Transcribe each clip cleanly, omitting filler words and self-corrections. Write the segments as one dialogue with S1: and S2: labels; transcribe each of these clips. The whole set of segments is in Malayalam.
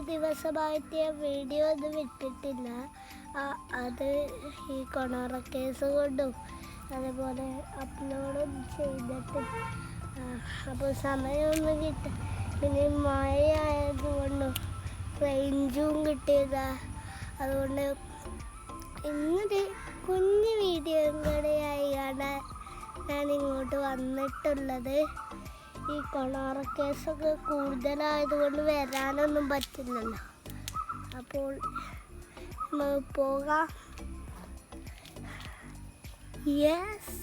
S1: ദിവസമായിട്ട് വീഡിയോ ഒന്നും വിട്ടിട്ടില്ല. അത് ഈ കൊണോറ കേസ് കൊണ്ടും അതേപോലെ അപ്ലോഡും ചെയ്തിട്ട് അപ്പോൾ സമയമൊന്നും കിട്ടും. പിന്നെ മഴയായതുകൊണ്ടും റേഞ്ചും കിട്ടിയത. അതുകൊണ്ട് ഇന്നൊരു കുഞ്ഞു വീഡിയോയും കൂടെയായാണ് ഞാൻ ഇങ്ങോട്ട് വന്നിട്ടുള്ളത്. ഈ കൊണോറ കേസൊക്കെ കൂടുതലായതുകൊണ്ട് വരാനൊന്നും പറ്റില്ലല്ലോ. അപ്പോൾ പോകാം. യെസ്,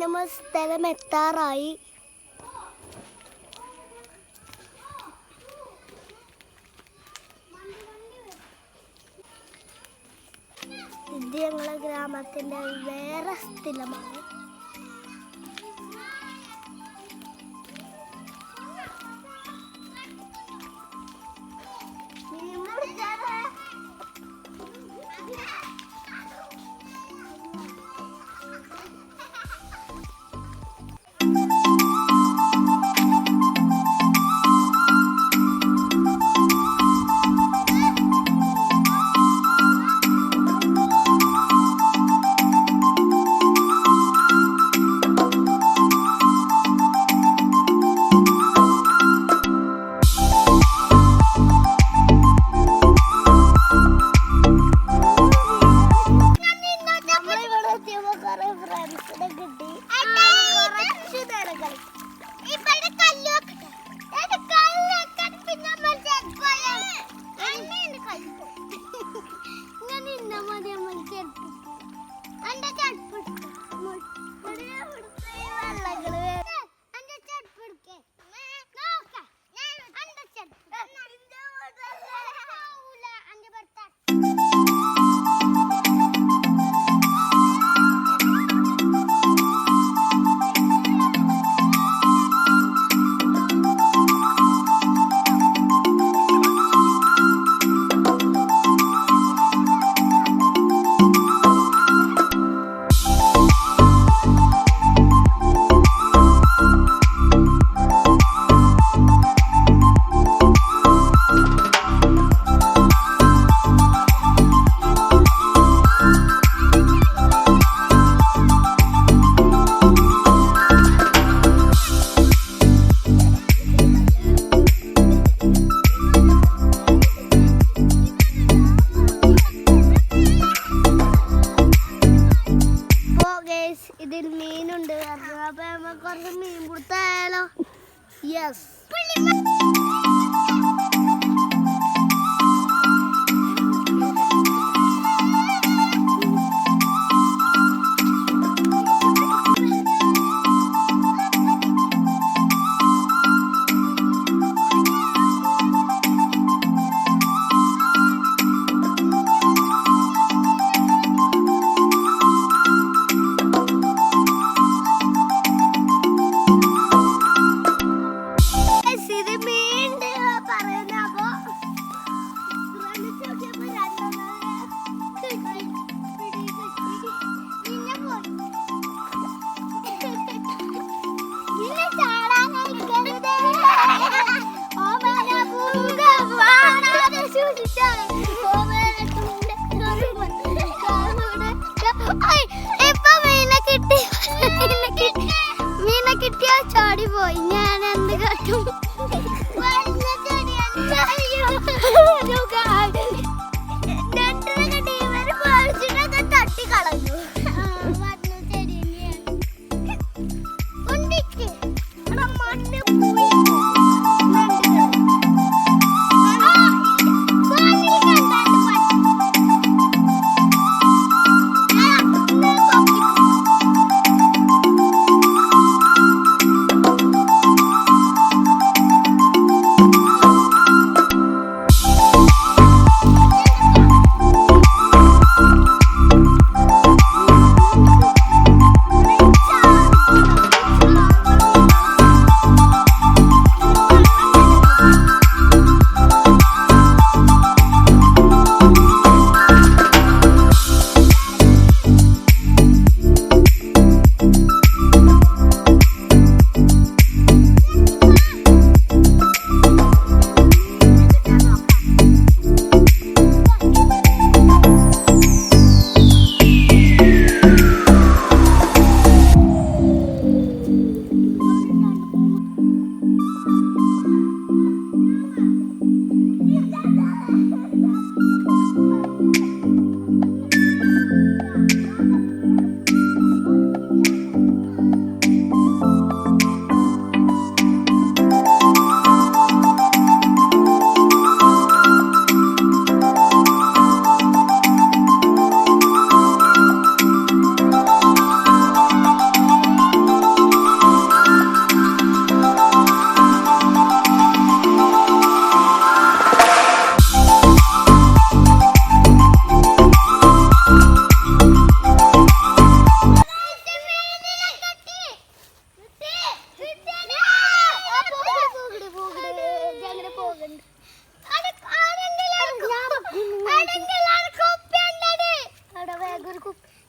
S1: നമ്മൾ സ്ഥലം എത്താറായി. ഇത് ഞങ്ങളെ ഗ്രാമത്തിന്റെ വേറെ സ്ഥലമാണ്. ഇതിൽ മീനുണ്ട്. അപ്പൊ നമുക്ക് കുറച്ച് മീൻ കൊടുത്തായാലോ? യെസ്. മീനെ കിട്ടിയാ ചാടി പോയി. ഞാൻ എന്ത് കാട്ടും? തട്ടി കളഞ്ഞു.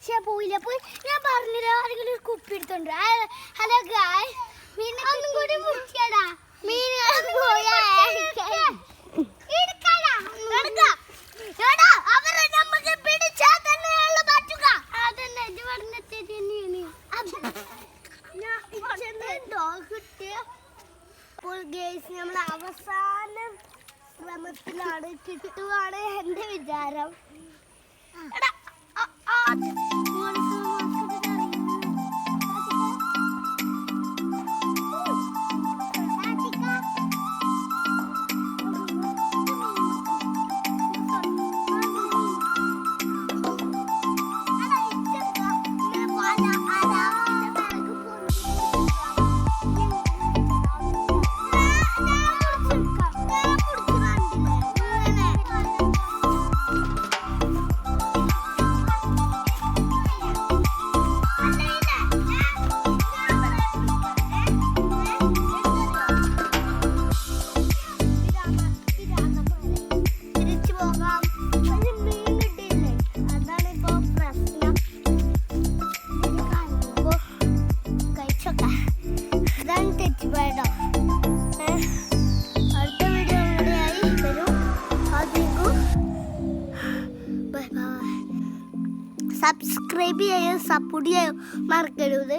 S1: ഞാൻ പറഞ്ഞില്ല ആരെങ്കിലും ഒരു കുപ്പി എടുത്തോണ്ട് ഹലോ ഗായ് ഒന്നും കൂടി മുറിച്ചടാ മീൻ അവരെ നമുക്ക് പിടിച്ചാൽ തന്നെയുള്ള പറ്റുക അതന്നെ ഇത് പറഞ്ഞത് നമ്മൾ അവസാനം ക്രമത്തിലാണ് കിട്ടുവാണ് എന്റെ വിചാരം. സബ്സ്ക്രൈബ് ചെയ്യാൻ സപ്പോർട്ട് ചെയ്യാൻ മറക്കരുത്.